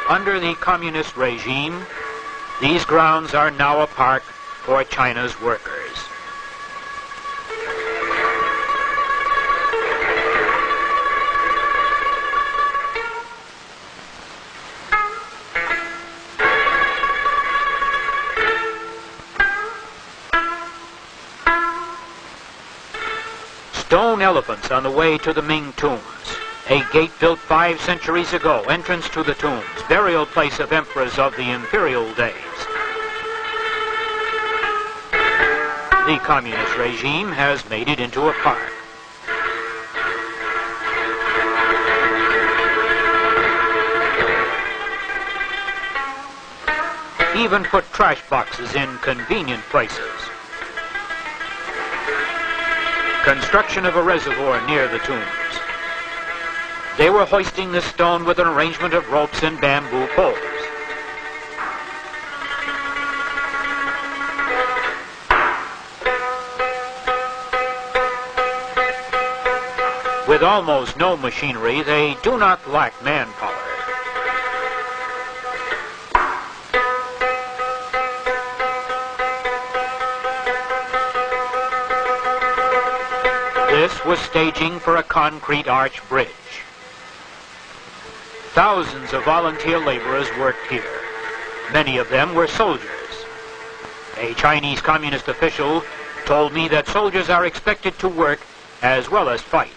Under the communist regime, these grounds are now a park for China's workers. Stone elephants on the way to the Ming tombs. A gate built 5 centuries ago, entrance to the tombs, burial place of emperors of the imperial days. The communist regime has made it into a park. Even put trash boxes in convenient places. Construction of a reservoir near the tombs. They were hoisting this stone with an arrangement of ropes and bamboo poles. With almost no machinery, they do not lack manpower. This was staging for a concrete arch bridge. Thousands of volunteer laborers worked here. Many of them were soldiers. A Chinese communist official told me that soldiers are expected to work as well as fight.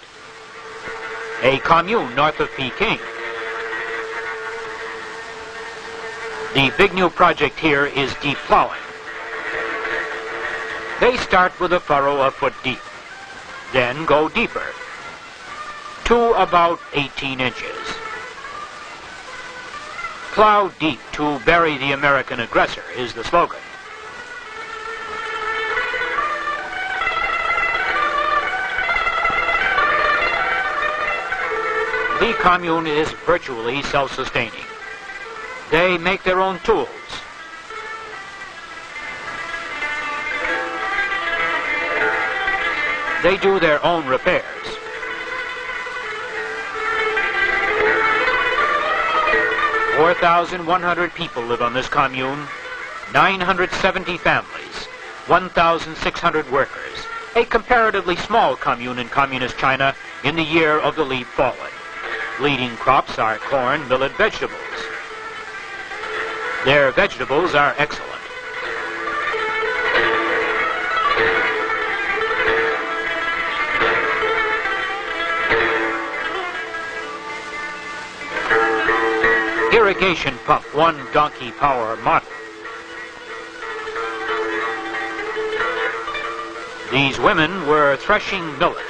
A commune north of Peking. The big new project here is deep plowing. They start with a furrow a foot deep, then go deeper, to about 18 inches. Plow deep to bury the American aggressor is the slogan. The commune is virtually self-sustaining. They make their own tools. They do their own repairs. Four 4,100 people live on this commune, 970 families, 1,600 workers, a comparatively small commune in communist China in the year of the leap fallen. Leading crops are corn, millet, vegetables. Their vegetables are excellent. Irrigation pump, 1 donkey power model. These women were threshing millet.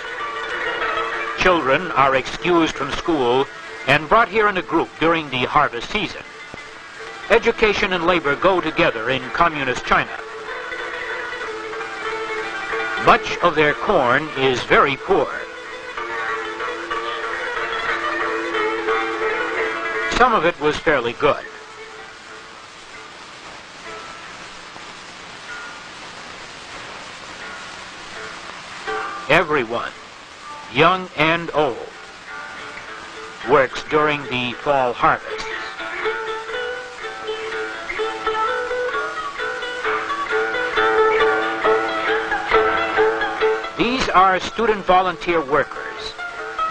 Children are excused from school and brought here in a group during the harvest season. Education and labor go together in communist China. Much of their corn is very poor. Some of it was fairly good. Everyone, young and old, works during the fall harvests. These are student volunteer workers,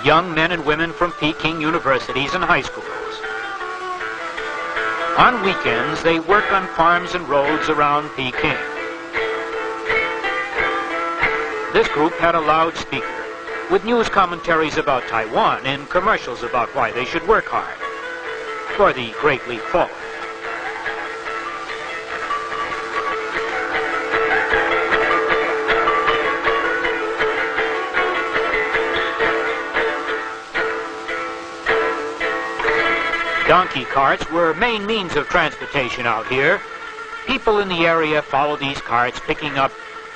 young men and women from Peking universities and high schools. On weekends, they work on farms and roads around Peking. This group had a loudspeaker with news commentaries about Taiwan and commercials about why they should work hard for the Great Leap Forward. Donkey carts were main means of transportation out here. People in the area follow these carts, picking up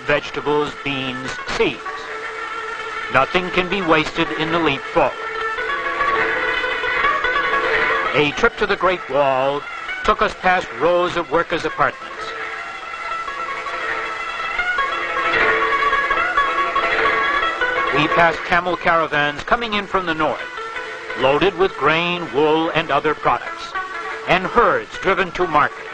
vegetables, beans, seeds. Nothing can be wasted in the leap forward. A trip to the Great Wall took us past rows of workers' apartments. We passed camel caravans coming in from the north, loaded with grain, wool, and other products. and herds driven to market.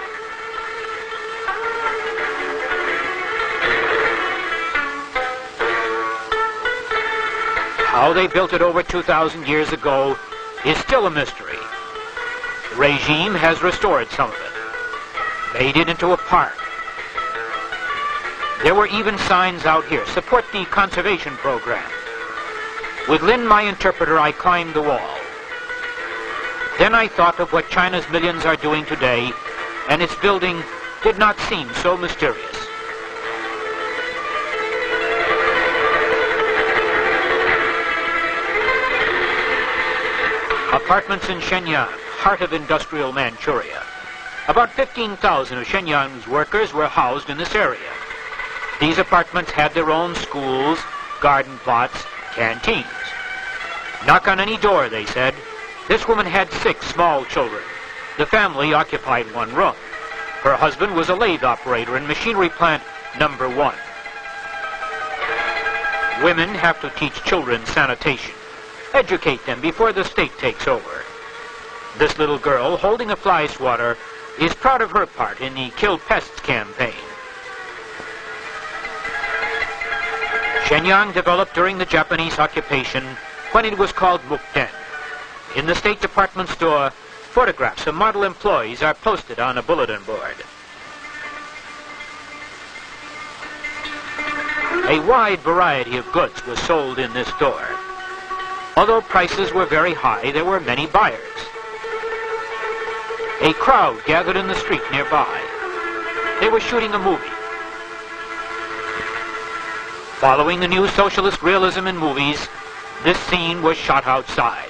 How they built it over 2,000 years ago is still a mystery. The regime has restored some of it, made it into a park. There were even signs out here, support the conservation program. With Lin, my interpreter, I climbed the wall. Then I thought of what China's millions are doing today, and its building did not seem so mysterious. Apartments in Shenyang, heart of industrial Manchuria. About 15,000 of Shenyang's workers were housed in this area. These apartments had their own schools, garden plots, canteens. Knock on any door, they said. This woman had 6 small children. The family occupied one room. Her husband was a lathe operator in machinery plant number 1. Women have to teach children sanitation. Educate them before the state takes over. This little girl, holding a fly swatter, is proud of her part in the Kill Pests campaign. Shenyang developed during the Japanese occupation when it was called Mukden. In the State Department store, photographs of model employees are posted on a bulletin board. A wide variety of goods was sold in this store. Although prices were very high, there were many buyers. A crowd gathered in the street nearby. They were shooting a movie. Following the new socialist realism in movies, this scene was shot outside.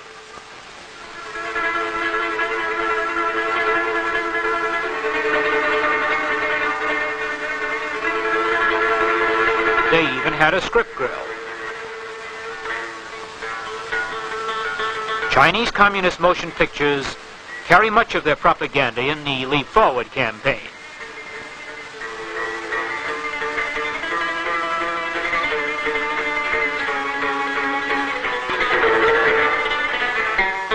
They even had a script grill. Chinese Communist motion pictures carry much of their propaganda in the Leap Forward campaign.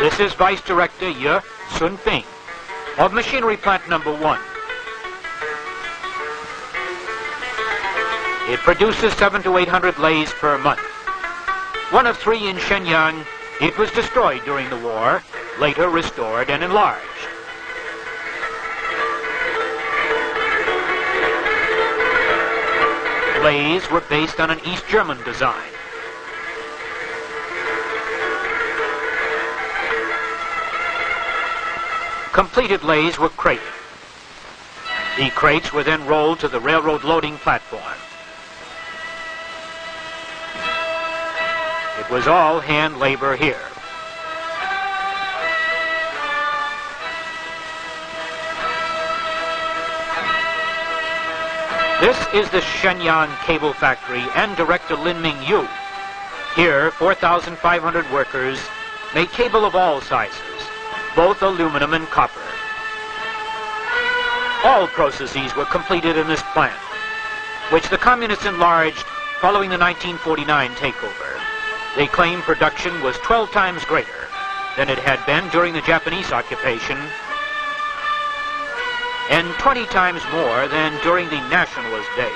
This is Vice Director Ye Sun-ping of Machinery Plant number 1. It produces 700 to 800 lathes per month. One of 3 in Shenyang. It was destroyed during the war, later restored and enlarged. Lathes were based on an East German design. Completed lathes were crated. The crates were then rolled to the railroad loading platform. It was all hand labor here. This is the Shenyang Cable Factory and Director Lin Mingyu. Here, 4,500 workers make cable of all sizes, both aluminum and copper. All processes were completed in this plant, which the communists enlarged following the 1949 takeover. They claim production was 12 times greater than it had been during the Japanese occupation and 20 times more than during the nationalist days.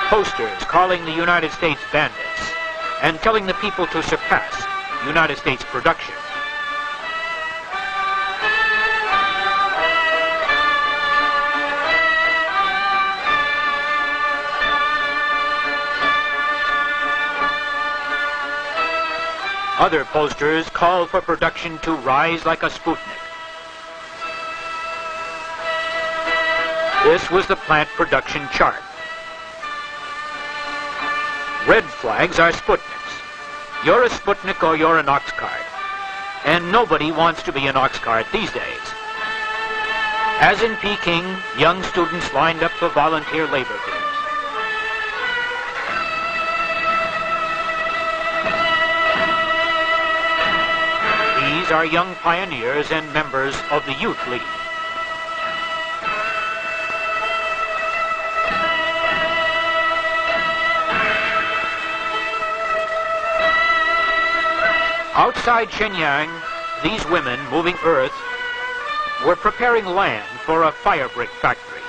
Posters calling the United States bandits and telling the people to surpass United States production. Other posters call for production to rise like a Sputnik. This was the plant production chart. Red flags are Sputniks. You're a Sputnik or you're an ox cart. And nobody wants to be an ox cart these days. As in Peking, young students lined up for volunteer labor camps. These are young pioneers and members of the Youth League. Outside Shenyang, these women moving earth were preparing land for a fire brick factory.